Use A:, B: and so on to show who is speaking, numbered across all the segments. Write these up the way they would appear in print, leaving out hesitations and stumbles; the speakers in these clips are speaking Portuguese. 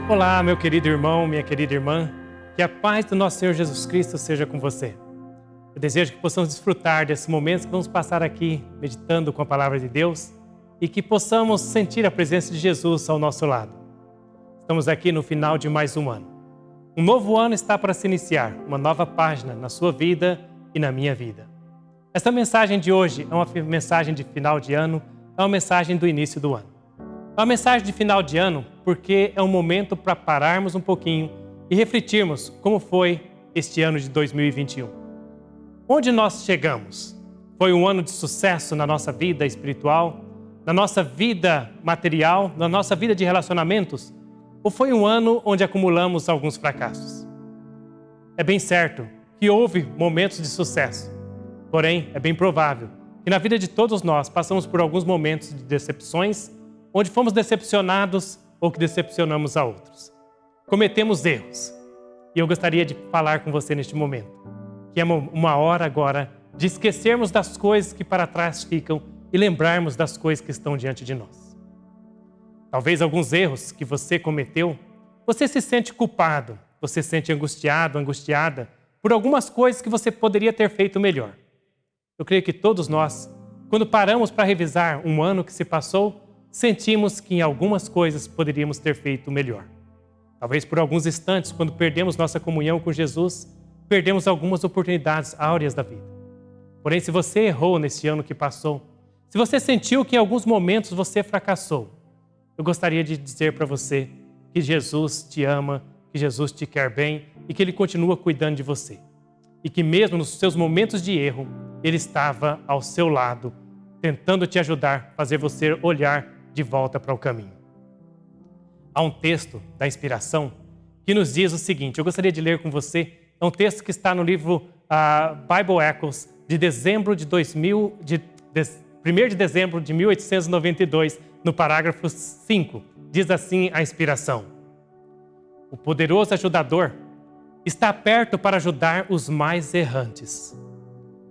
A: Olá, meu querido irmão, minha querida irmã, que a paz do nosso Senhor Jesus Cristo seja com você. Eu desejo que possamos desfrutar desses momentos que vamos passar aqui meditando com a palavra de Deus e que possamos sentir a presença de Jesus ao nosso lado. Estamos aqui no final de mais um ano. Um novo ano está para se iniciar, uma nova página na sua vida e na minha vida. Esta mensagem de hoje é uma mensagem de final de ano, é uma mensagem do início do ano. É uma mensagem de final de ano porque é um momento para pararmos um pouquinho e refletirmos como foi este ano de 2021. Onde nós chegamos? Foi um ano de sucesso na nossa vida espiritual, na nossa vida material, na nossa vida de relacionamentos? Ou foi um ano onde acumulamos alguns fracassos? É bem certo que houve momentos de sucesso, porém é bem provável que na vida de todos nós passamos por alguns momentos de decepções, onde fomos decepcionados ou que decepcionamos a outros. Cometemos erros. E eu gostaria de falar com você neste momento, que é uma hora agora de esquecermos das coisas que para trás ficam e lembrarmos das coisas que estão diante de nós. Talvez alguns erros que você cometeu, você se sente culpado, você se sente angustiado, angustiada por algumas coisas que você poderia ter feito melhor. Eu creio que todos nós, quando paramos para revisar um ano que se passou, sentimos que em algumas coisas poderíamos ter feito melhor. Talvez por alguns instantes, quando perdemos nossa comunhão com Jesus, perdemos algumas oportunidades áureas da vida. Porém, se você errou nesse ano que passou, se você sentiu que em alguns momentos você fracassou, eu gostaria de dizer para você que Jesus te ama, que Jesus te quer bem e que Ele continua cuidando de você. E que mesmo nos seus momentos de erro, Ele estava ao seu lado, tentando te ajudar, fazer você olhar de volta para o caminho. Há um texto da inspiração que nos diz o seguinte, eu gostaria de ler com você, é um texto que está no livro Bible Echoes, de 1 de dezembro de 1892, no parágrafo 5, diz assim a inspiração: o poderoso ajudador está perto para ajudar os mais errantes,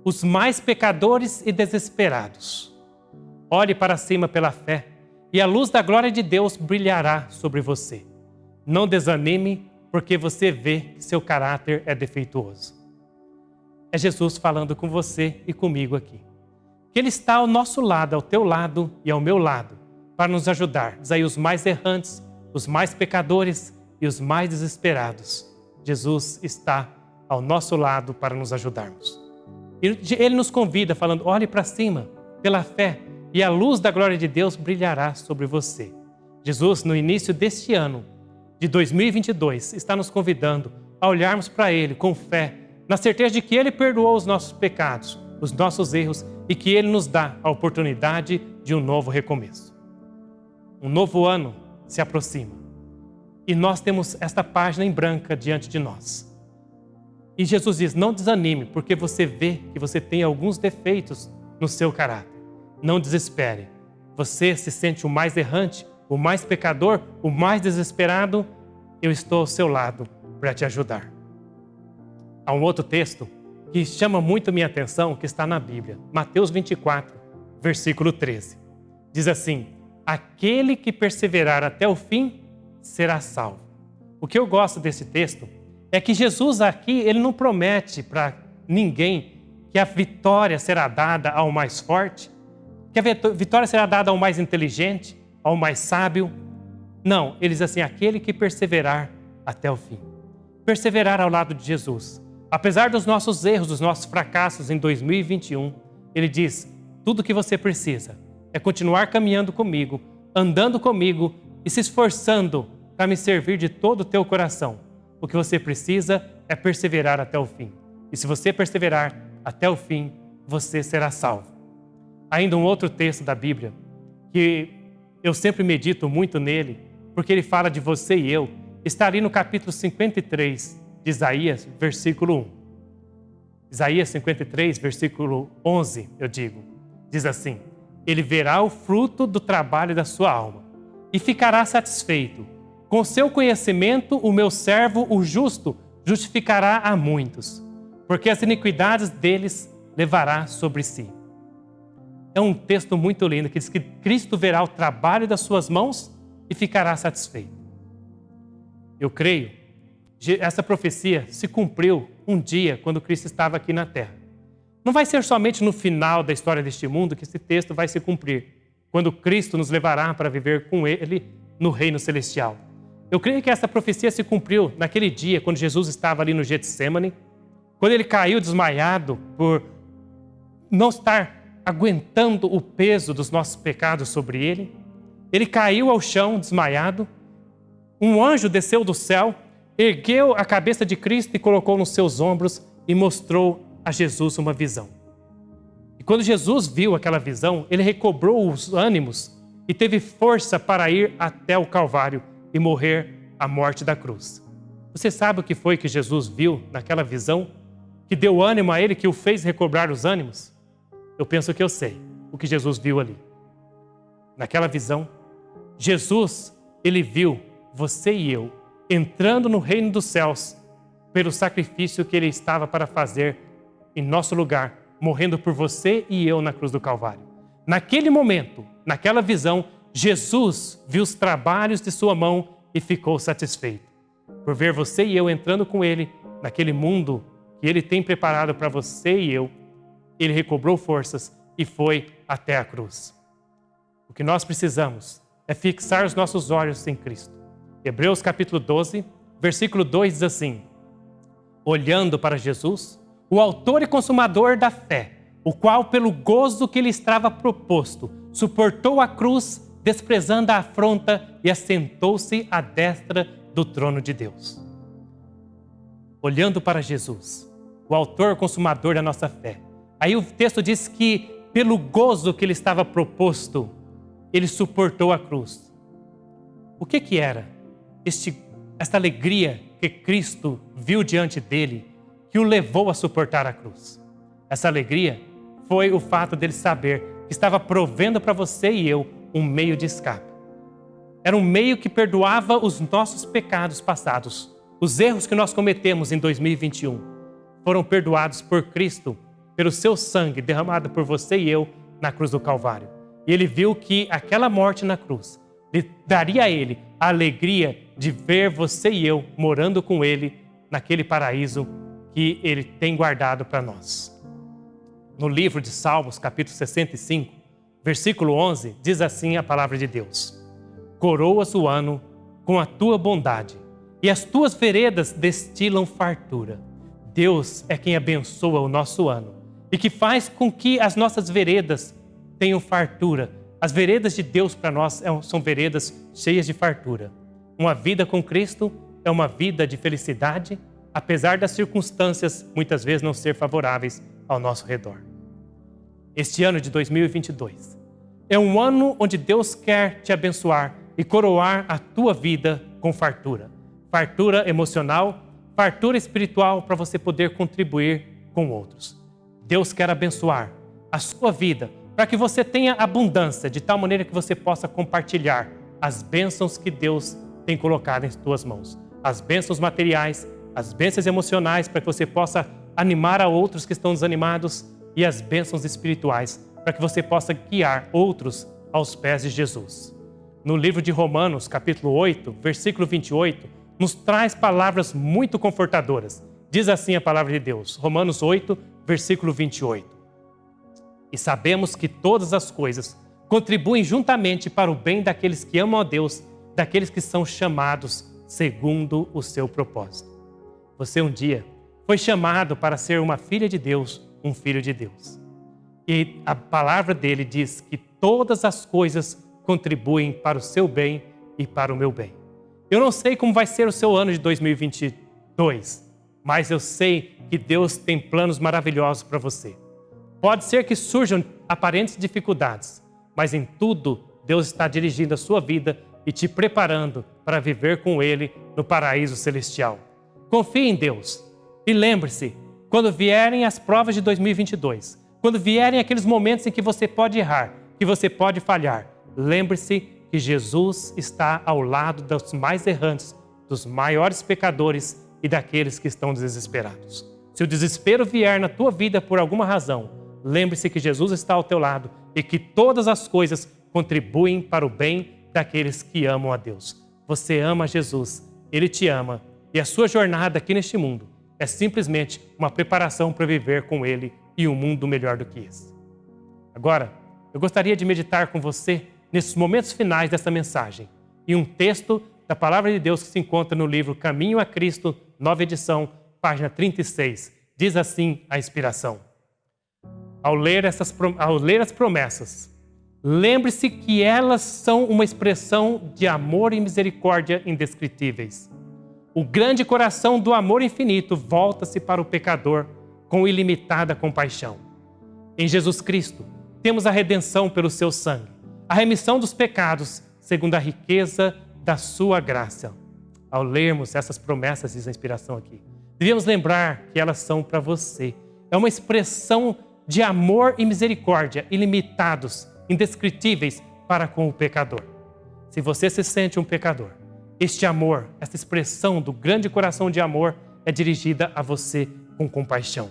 A: os mais pecadores e desesperados. Olhe para cima pela fé, e a luz da glória de Deus brilhará sobre você. Não desanime, porque você vê que seu caráter é defeituoso. É Jesus falando com você e comigo aqui. Que Ele está ao nosso lado, ao teu lado e ao meu lado, para nos ajudar. Diz aí os mais errantes, os mais pecadores e os mais desesperados. Jesus está ao nosso lado para nos ajudarmos. Ele nos convida falando, olhe para cima, pela fé, e a luz da glória de Deus brilhará sobre você. Jesus, no início deste ano, de 2022, está nos convidando a olharmos para Ele com fé, na certeza de que Ele perdoou os nossos pecados, os nossos erros, e que Ele nos dá a oportunidade de um novo recomeço. Um novo ano se aproxima. E nós temos esta página em branca diante de nós. E Jesus diz, não desanime, porque você vê que você tem alguns defeitos no seu caráter. Não desespere. Você se sente o mais errante, o mais pecador, o mais desesperado. Eu estou ao seu lado para te ajudar. Há um outro texto que chama muito a minha atenção, que está na Bíblia. Mateus 24, versículo 13. Diz assim, aquele que perseverar até o fim será salvo. O que eu gosto desse texto é que Jesus aqui, Ele não promete para ninguém que a vitória será dada ao mais forte, que a vitória será dada ao mais inteligente, ao mais sábio. Não, ele diz assim, aquele que perseverar até o fim. Perseverar ao lado de Jesus. Apesar dos nossos erros, dos nossos fracassos em 2021, ele diz, tudo o que você precisa é continuar caminhando comigo, andando comigo e se esforçando para me servir de todo o teu coração. O que você precisa é perseverar até o fim. E se você perseverar até o fim, você será salvo. Ainda um outro texto da Bíblia, que eu sempre medito muito nele, porque ele fala de você e eu, está ali no capítulo 53 de Isaías, versículo 1. Isaías 53, versículo 11, eu digo, diz assim, ele verá o fruto do trabalho da sua alma e ficará satisfeito. Com seu conhecimento, o meu servo, o justo, justificará a muitos, porque as iniquidades deles levará sobre si. É um texto muito lindo que diz que Cristo verá o trabalho das suas mãos e ficará satisfeito. Eu creio, essa profecia se cumpriu um dia quando Cristo estava aqui na terra. Não vai ser somente no final da história deste mundo que esse texto vai se cumprir, quando Cristo nos levará para viver com Ele no reino celestial. Eu creio que essa profecia se cumpriu naquele dia, quando Jesus estava ali no Getsemane, quando ele caiu desmaiado por não estar aguentando o peso dos nossos pecados sobre ele. Ele caiu ao chão desmaiado. Um anjo desceu do céu, ergueu a cabeça de Cristo e colocou nos seus ombros e mostrou a Jesus uma visão. E quando Jesus viu aquela visão, ele recobrou os ânimos e teve força para ir até o Calvário e morrer a morte da cruz. Você sabe o que foi que Jesus viu naquela visão, que deu ânimo a ele, que o fez recobrar os ânimos? Eu penso que eu sei o que Jesus viu ali. Naquela visão, Jesus, ele viu você e eu entrando no reino dos céus pelo sacrifício que ele estava para fazer em nosso lugar, morrendo por você e eu na cruz do Calvário. Naquele momento, naquela visão, Jesus viu os trabalhos de sua mão e ficou satisfeito por ver você e eu entrando com ele naquele mundo que ele tem preparado para você e eu. Ele recobrou forças e foi até a cruz. O que nós precisamos é fixar os nossos olhos em Cristo. Hebreus capítulo 12, versículo 2 diz assim: olhando para Jesus, o autor e consumador da fé, o qual pelo gozo que lhe estava proposto, suportou a cruz, desprezando a afronta, e assentou-se à destra do trono de Deus. Olhando para Jesus, o autor e consumador da nossa fé. Aí o texto diz que pelo gozo que lhe estava proposto, ele suportou a cruz. O que era esta alegria que Cristo viu diante dele, que o levou a suportar a cruz? Essa alegria foi o fato dele saber que estava provendo para você e eu um meio de escape. Era um meio que perdoava os nossos pecados passados. Os erros que nós cometemos em 2021 foram perdoados por Cristo, pelo seu sangue derramado por você e eu na cruz do Calvário. E ele viu que aquela morte na cruz daria a ele a alegria de ver você e eu morando com ele naquele paraíso que ele tem guardado para nós. No livro de Salmos, capítulo 65, versículo 11, diz assim a palavra de Deus: coroas o ano com a tua bondade, e as tuas veredas destilam fartura. Deus é quem abençoa o nosso ano e que faz com que as nossas veredas tenham fartura. As veredas de Deus para nós são veredas cheias de fartura. Uma vida com Cristo é uma vida de felicidade, apesar das circunstâncias muitas vezes não ser favoráveis ao nosso redor. Este ano de 2022 é um ano onde Deus quer te abençoar e coroar a tua vida com fartura. Fartura emocional, fartura espiritual, para você poder contribuir com outros. Deus quer abençoar a sua vida para que você tenha abundância, de tal maneira que você possa compartilhar as bênçãos que Deus tem colocado em suas mãos. As bênçãos materiais, as bênçãos emocionais, para que você possa animar a outros que estão desanimados, e as bênçãos espirituais, para que você possa guiar outros aos pés de Jesus. No livro de Romanos, capítulo 8, versículo 28, nos traz palavras muito confortadoras. Diz assim a palavra de Deus, Romanos 8, versículo 28. E sabemos que todas as coisas contribuem juntamente para o bem daqueles que amam a Deus, daqueles que são chamados segundo o seu propósito. Você um dia foi chamado para ser uma filha de Deus, um filho de Deus. E a palavra dele diz que todas as coisas contribuem para o seu bem e para o meu bem. Eu não sei como vai ser o seu ano de 2022, mas eu sei que Deus tem planos maravilhosos para você. Pode ser que surjam aparentes dificuldades, mas em tudo Deus está dirigindo a sua vida e te preparando para viver com Ele no paraíso celestial. Confie em Deus e lembre-se, quando vierem as provas de 2022, quando vierem aqueles momentos em que você pode errar, que você pode falhar, lembre-se que Jesus está ao lado dos mais errantes, dos maiores pecadores e daqueles que estão desesperados. Se o desespero vier na tua vida por alguma razão, lembre-se que Jesus está ao teu lado e que todas as coisas contribuem para o bem daqueles que amam a Deus. Você ama Jesus, Ele te ama e a sua jornada aqui neste mundo é simplesmente uma preparação para viver com Ele em um mundo melhor do que esse. Agora, eu gostaria de meditar com você nesses momentos finais dessa mensagem e um texto da Palavra de Deus que se encontra no livro Caminho a Cristo, nova edição, página 36. Diz assim a inspiração: Ao ler as promessas, lembre-se que elas são uma expressão de amor e misericórdia indescritíveis. O grande coração do amor infinito volta-se para o pecador com ilimitada compaixão. Em Jesus Cristo, temos a redenção pelo seu sangue, a remissão dos pecados, segundo a riqueza da sua graça. Ao lermos essas promessas, diz a inspiração aqui, devemos lembrar que elas são para você. É uma expressão de amor e misericórdia ilimitados, indescritíveis para com o pecador. Se você se sente um pecador, este amor, esta expressão do grande coração de amor é dirigida a você com compaixão.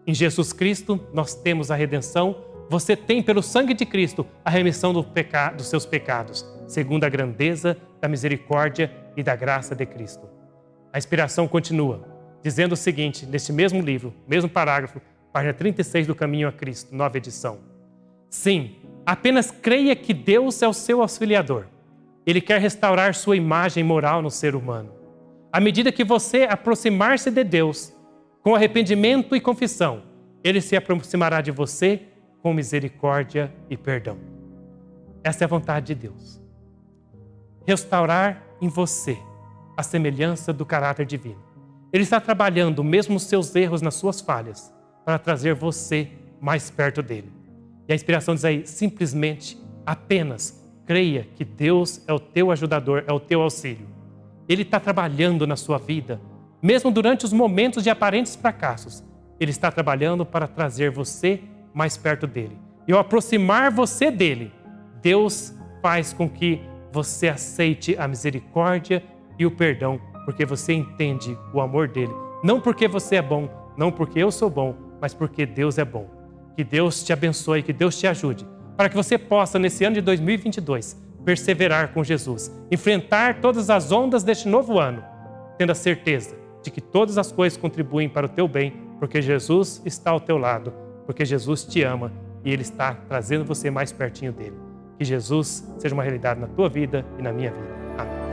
A: Em Jesus Cristo, nós temos a redenção. Você tem, pelo sangue de Cristo, a remissão dos seus pecados, segundo a grandeza da misericórdia e da graça de Cristo. A inspiração continua, dizendo o seguinte, neste mesmo livro, mesmo parágrafo, página 36 do Caminho a Cristo, nova edição. Sim, apenas creia que Deus é o seu auxiliador. Ele quer restaurar sua imagem moral no ser humano. À medida que você aproximar-se de Deus, com arrependimento e confissão, Ele se aproximará de você com misericórdia e perdão. Essa é a vontade de Deus. Restaurar em você a semelhança do caráter divino. Ele está trabalhando mesmo os seus erros nas suas falhas para trazer você mais perto dele. E a inspiração diz aí, simplesmente, apenas creia que Deus é o teu ajudador, é o teu auxílio. Ele está trabalhando na sua vida, mesmo durante os momentos de aparentes fracassos. Ele está trabalhando para trazer você mais perto dele. E ao aproximar você dele, Deus faz com que você aceite a misericórdia e o perdão, porque você entende o amor dele. Não porque você é bom, não porque eu sou bom, mas porque Deus é bom. Que Deus te abençoe, que Deus te ajude, para que você possa, nesse ano de 2022, perseverar com Jesus, enfrentar todas as ondas deste novo ano, tendo a certeza de que todas as coisas contribuem para o teu bem, porque Jesus está ao teu lado, porque Jesus te ama e Ele está trazendo você mais pertinho dele. Que Jesus seja uma realidade na tua vida e na minha vida. Amém.